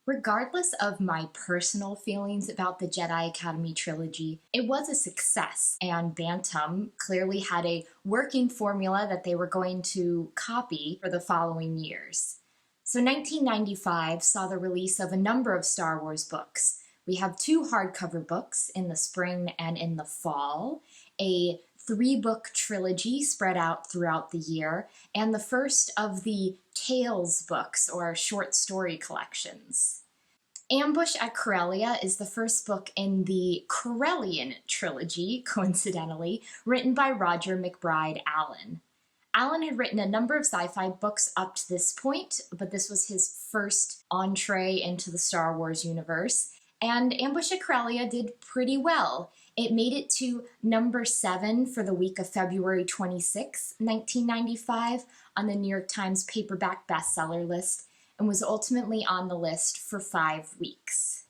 Regardless of my personal feelings about the Jedi Academy trilogy, it was a success, and Bantam clearly had a working formula that they were going to copy for the following years. So 1995 saw the release of a number of Star Wars books. We have two hardcover books in the spring and in the fall, a three-book trilogy spread out throughout the year, and the first of the Tales books, or short story collections. Ambush at Corellia is the first book in the Corellian trilogy, coincidentally, written by Roger McBride Allen. Allen had written a number of sci-fi books up to this point, but this was his first entree into the Star Wars universe, and Ambush at Corellia did pretty well. It made it to number 7 for the week of February 26, 1995, on the New York Times paperback bestseller list, and was ultimately on the list for 5 weeks.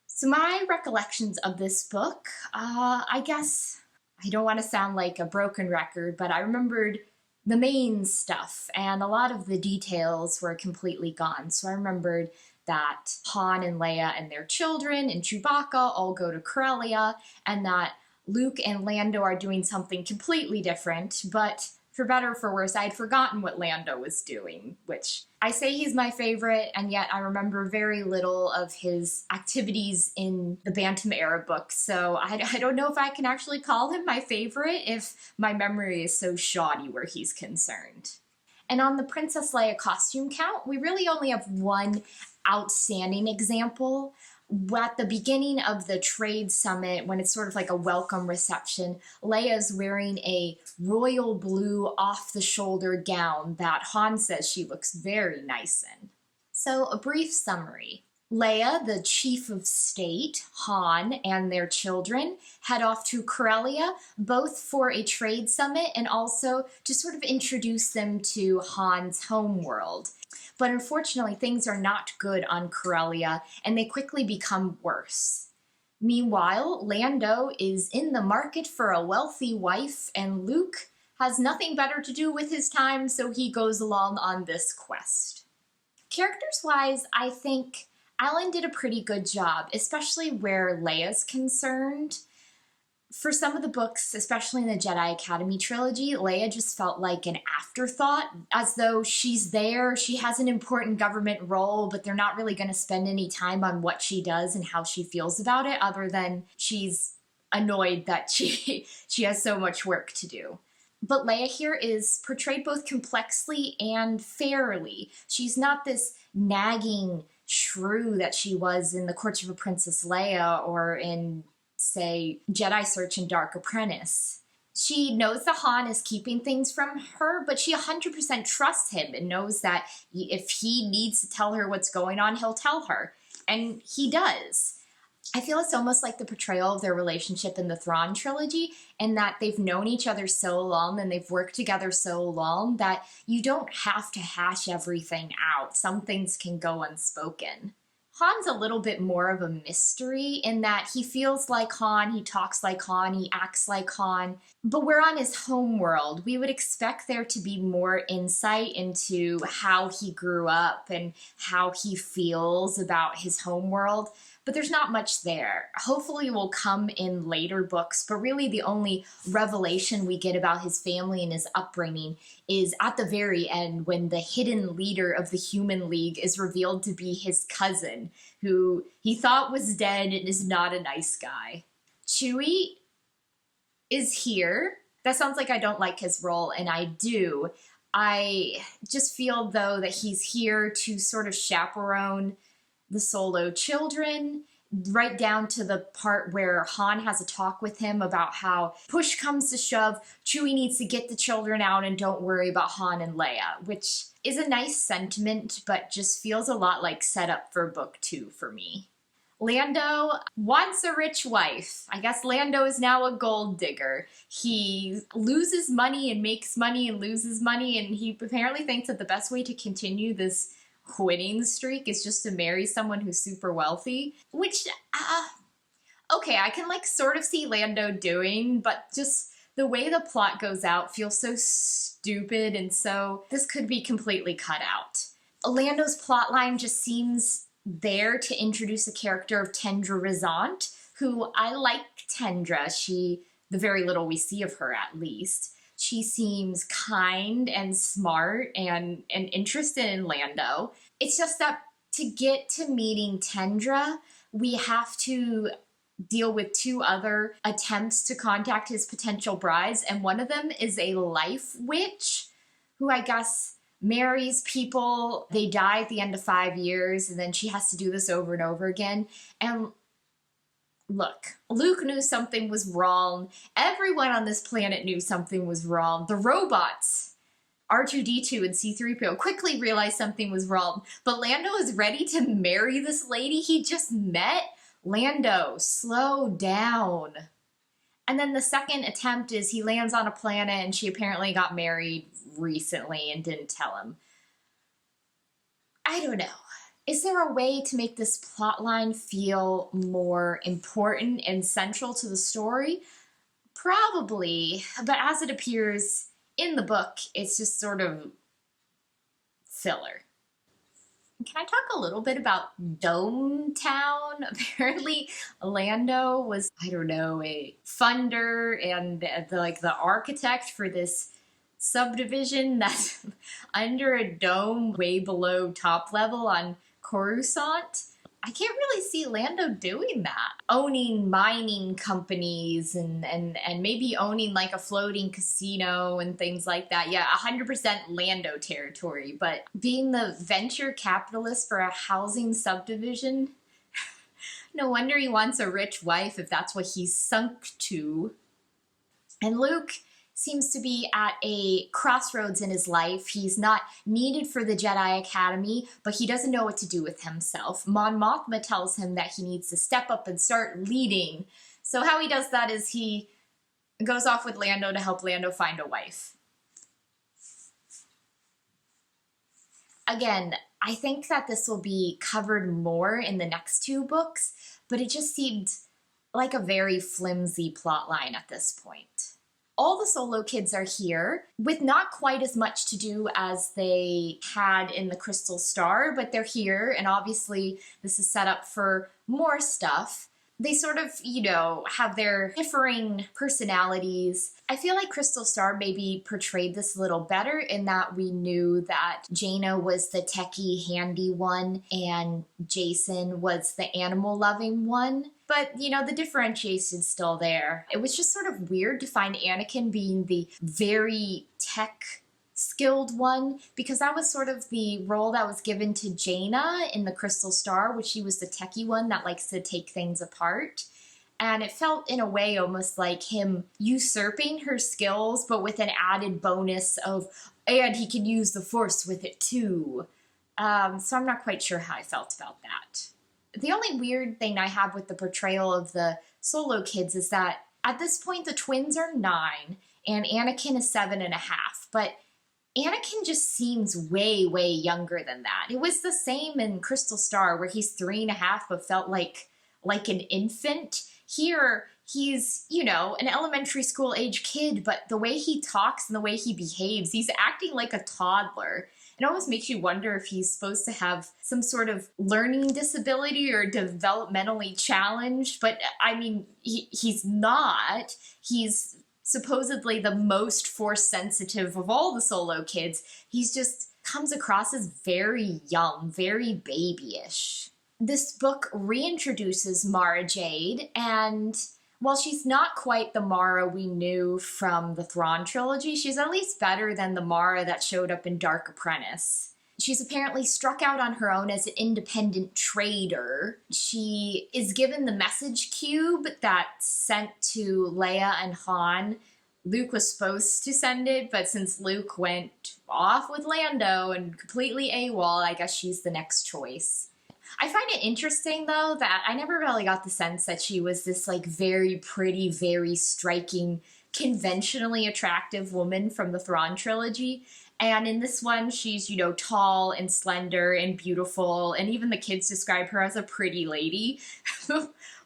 So my recollections of this book, I guess, I don't want to sound like a broken record, but I remembered the main stuff, and a lot of the details were completely gone. So I remembered that Han and Leia and their children and Chewbacca all go to Corellia, and that Luke and Lando are doing something completely different, but for better or for worse, I'd forgotten what Lando was doing, which I say he's my favorite, and yet I remember very little of his activities in the Bantam era books, so I don't know if I can actually call him my favorite if my memory is so shoddy where he's concerned. And on the Princess Leia costume count, we really only have one outstanding example. At the beginning of the trade summit, when it's sort of like a welcome reception, Leia's wearing a royal blue off-the-shoulder gown that Han says she looks very nice in. So a brief summary. Leia, the chief of state, Han, and their children head off to Corellia, both for a trade summit and also to sort of introduce them to Han's homeworld. But unfortunately, things are not good on Corellia, and they quickly become worse. Meanwhile, Lando is in the market for a wealthy wife, and Luke has nothing better to do with his time, so he goes along on this quest. Characters-wise, I think Allen did a pretty good job, especially where Leia's concerned. For some of the books, especially in the Jedi Academy trilogy, Leia just felt like an afterthought, as though she's there, she has an important government role, but they're not really going to spend any time on what she does and how she feels about it, other than she's annoyed that she has so much work to do. But Leia here is portrayed both complexly and fairly. She's not this nagging shrew that she was in The Courtship of Princess Leia or in, say, Jedi Search and Dark Apprentice. She knows that Han is keeping things from her, but she 100% trusts him and knows that if he needs to tell her what's going on, he'll tell her. And he does. I feel it's almost like the portrayal of their relationship in the Thrawn trilogy, and that they've known each other so long and they've worked together so long that you don't have to hash everything out. Some things can go unspoken. Han's a little bit more of a mystery in that he feels like Han, he talks like Han, he acts like Han, but we're on his home world. We would expect there to be more insight into how he grew up and how he feels about his home world, but there's not much there. Hopefully it will come in later books, but really the only revelation we get about his family and his upbringing is at the very end when the hidden leader of the Human League is revealed to be his cousin, who he thought was dead and is not a nice guy. Chewie is here. That sounds like I don't like his role, and I do. I just feel, though, that he's here to sort of chaperone the Solo children, right down to the part where Han has a talk with him about how push comes to shove, Chewie needs to get the children out and don't worry about Han and Leia, which is a nice sentiment, but just feels a lot like setup for book 2 for me. Lando wants a rich wife. I guess Lando is now a gold digger. He loses money and makes money and loses money, and he apparently thinks that the best way to continue this winning streak is just to marry someone who's super wealthy, which, okay, I can like sort of see Lando doing, but just the way the plot goes out feels so stupid, and so this could be completely cut out. Lando's plotline just seems there to introduce a character of Tendra Razant, who I like Tendra. The very little we see of her at least, she seems kind and smart and interested in Lando. It's just that to get to meeting Tendra, we have to deal with two other attempts to contact his potential brides, and one of them is a life witch who I guess marries people. They die at the end of 5 years, and then she has to do this over and over again. And look, Luke knew something was wrong. Everyone on this planet knew something was wrong. The robots, R2-D2 and C-3PO, quickly realized something was wrong. But Lando is ready to marry this lady he just met? Lando, slow down. And then the second attempt is he lands on a planet and she apparently got married recently and didn't tell him. I don't know. Is there a way to make this plotline feel more important and central to the story? Probably, but as it appears in the book, it's just sort of filler. Can I talk a little bit about Dome Town? Apparently, Lando was, I don't know, a funder and the architect for this subdivision that's under a dome way below top level on Coruscant. I can't really see Lando doing that. Owning mining companies and maybe owning like a floating casino and things like that. Yeah, 100% Lando territory. But being the venture capitalist for a housing subdivision, no wonder he wants a rich wife if that's what he's sunk to. And Luke seems to be at a crossroads in his life. He's not needed for the Jedi Academy, but he doesn't know what to do with himself. Mon Mothma tells him that he needs to step up and start leading. So how he does that is he goes off with Lando to help Lando find a wife. Again, I think that this will be covered more in the next two books, but it just seemed like a very flimsy plot line at this point. All the Solo kids are here with not quite as much to do as they had in the Crystal Star, but they're here, and obviously this is set up for more stuff. They sort of, have their differing personalities. I feel like Crystal Star maybe portrayed this a little better in that we knew that Jaina was the techie, handy one, and Jacen was the animal-loving one. But, the differentiation's still there. It was just sort of weird to find Anakin being the very tech-skilled one, because that was sort of the role that was given to Jaina in the Crystal Star, which she was the techie one that likes to take things apart. And it felt, in a way, almost like him usurping her skills, but with an added bonus of, and he can use the Force with it too. So I'm not quite sure how I felt about that. The only weird thing I have with the portrayal of the Solo kids is that at this point the twins are 9 and Anakin is 7.5, but Anakin just seems way, way younger than that. It was the same in Crystal Star where he's 3.5 but felt like an infant. Here, he's, an elementary school age kid, but the way he talks and the way he behaves, he's acting like a toddler. It almost makes you wonder if he's supposed to have some sort of learning disability or developmentally challenged, but I mean, he's not. He's supposedly the most Force sensitive of all the Solo kids. He's just comes across as very young, very babyish. This book reintroduces Mara Jade, and while she's not quite the Mara we knew from the Thrawn trilogy, she's at least better than the Mara that showed up in Dark Apprentice. She's apparently struck out on her own as an independent trader. She is given the message cube that's sent to Leia and Han. Luke was supposed to send it, but since Luke went off with Lando and completely AWOL, I guess she's the next choice. I find it interesting, though, that I never really got the sense that she was this, very pretty, very striking, conventionally attractive woman from the Thrawn trilogy. And in this one, she's, tall and slender and beautiful, and even the kids describe her as a pretty lady,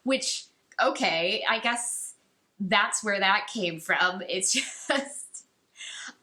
which, okay, I guess that's where that came from. It's just,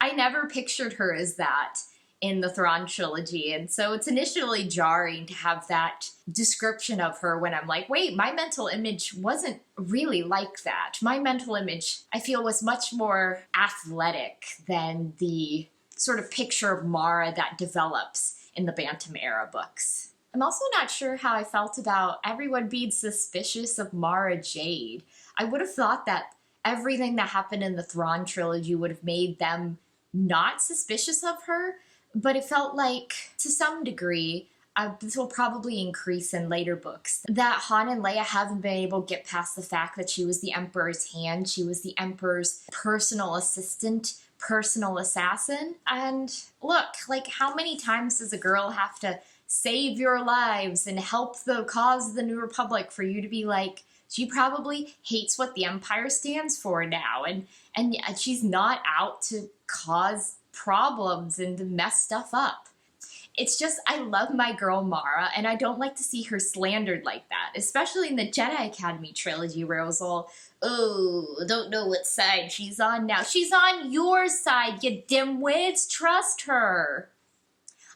I never pictured her as that. in the Thrawn trilogy. And so it's initially jarring to have that description of her when I'm like, wait, my mental image wasn't really like that. My mental image, I feel, was much more athletic than the sort of picture of Mara that develops in the Bantam era books. I'm also not sure how I felt about everyone being suspicious of Mara Jade. I would have thought that everything that happened in the Thrawn trilogy would have made them not suspicious of her, but it felt like, to some degree, this will probably increase in later books, that Han and Leia haven't been able to get past the fact that she was the Emperor's hand, she was the Emperor's personal assistant, personal assassin. And look, like, how many times does a girl have to save your lives and help the cause of the New Republic for you to be like, she probably hates what the Empire stands for now, and she's not out to cause problems and to mess stuff up. It's just, I love my girl Mara, and I don't like to see her slandered like that, especially in the Jedi Academy trilogy where it was all, oh, don't know what side she's on now. She's on your side, you dimwits, trust her.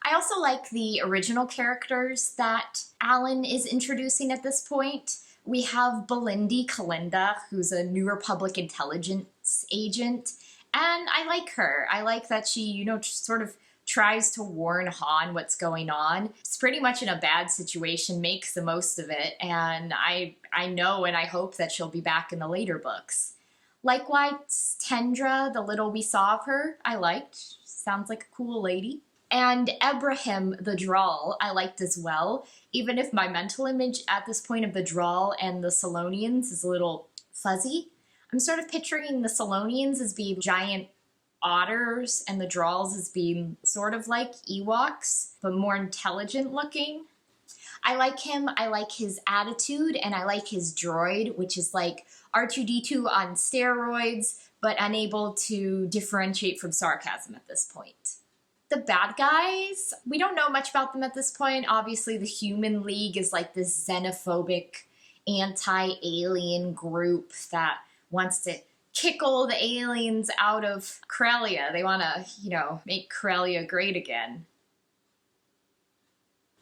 I also like the original characters that Alan is introducing at this point. We have Belindi Kalinda, who's a New Republic intelligence agent, and I like her. I like that she, sort of tries to warn Han what's going on. It's pretty much in a bad situation, makes the most of it, and I know and I hope that she'll be back in the later books. Likewise, Tendra, the little we saw of her, I liked. Sounds like a cool lady. And Ebrahim the Drawl I liked as well, even if my mental image at this point of the Drawl and the Solonians is a little fuzzy. I'm sort of picturing the Solonians as being giant otters and the Drawls as being sort of like Ewoks, but more intelligent looking. I like him, I like his attitude, and I like his droid, which is like R2-D2 on steroids, but unable to differentiate from sarcasm at this point. The bad guys, we don't know much about them at this point. Obviously, the Human League is like this xenophobic, anti-alien group that wants to kick all the aliens out of Corellia. They want to, make Corellia great again.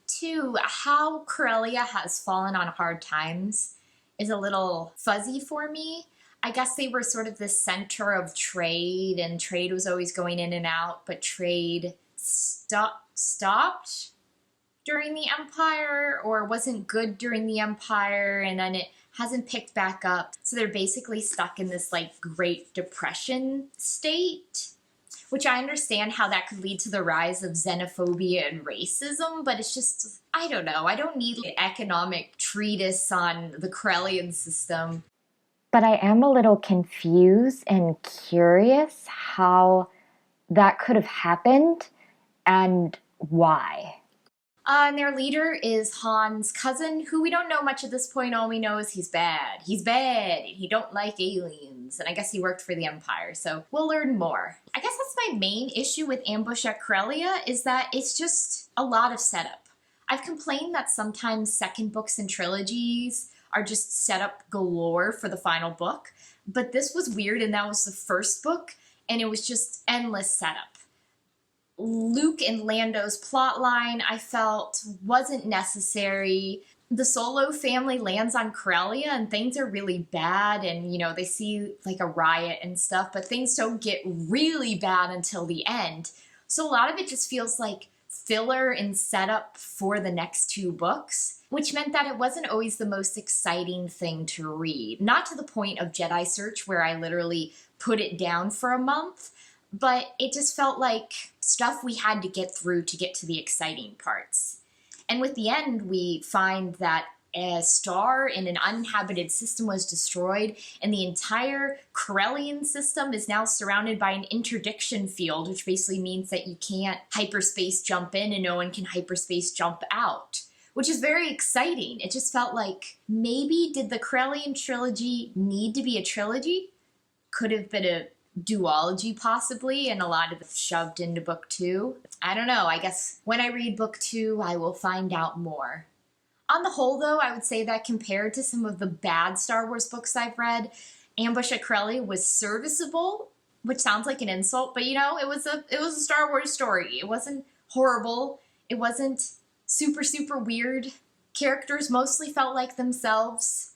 2, how Corellia has fallen on hard times is a little fuzzy for me. I guess they were sort of the center of trade, and trade was always going in and out, but trade stopped during the Empire, or wasn't good during the Empire, and then it hasn't picked back up. So they're basically stuck in this like Great Depression state, which I understand how that could lead to the rise of xenophobia and racism, but it's just, I don't know. I don't need an economic treatise on the Corellian system. But I am a little confused and curious how that could have happened and why. And their leader is Han's cousin, who we don't know much at this point. All we know is he's bad. He's bad, and he don't like aliens. And I guess he worked for the Empire, so we'll learn more. I guess that's my main issue with Ambush at Corellia, is that it's just a lot of setup. I've complained that sometimes second books in trilogies are just setup galore for the final book, but this was weird, and that was the first book, and it was just endless setup. Luke and Lando's plotline, I felt, wasn't necessary. The Solo family lands on Corellia and things are really bad, and they see like a riot and stuff, but things don't get really bad until the end. So a lot of it just feels like filler and setup for the next 2 books, which meant that it wasn't always the most exciting thing to read. Not to the point of Jedi Search, where I literally put it down for a month, but it just felt like stuff we had to get through to get to the exciting parts. And with the end, we find that a star in an uninhabited system was destroyed, and the entire Corellian system is now surrounded by an interdiction field, which basically means that you can't hyperspace jump in and no one can hyperspace jump out, which is very exciting. It just felt like, maybe did the Corellian trilogy need to be a trilogy? Could have been a duology possibly, and a lot of it shoved into book 2. I don't know. I guess when I read book 2, I will find out more. On the whole, though, I would say that compared to some of the bad Star Wars books I've read, Ambush at Corellia was serviceable. which sounds like an insult, but it was a Star Wars story. It wasn't horrible. It wasn't super weird. Characters mostly felt like themselves.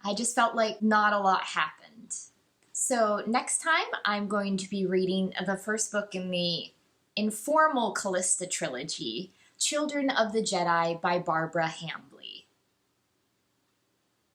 I just felt like not a lot happened. So next time I'm going to be reading the first book in the informal Callista trilogy, Children of the Jedi by Barbara Hambly.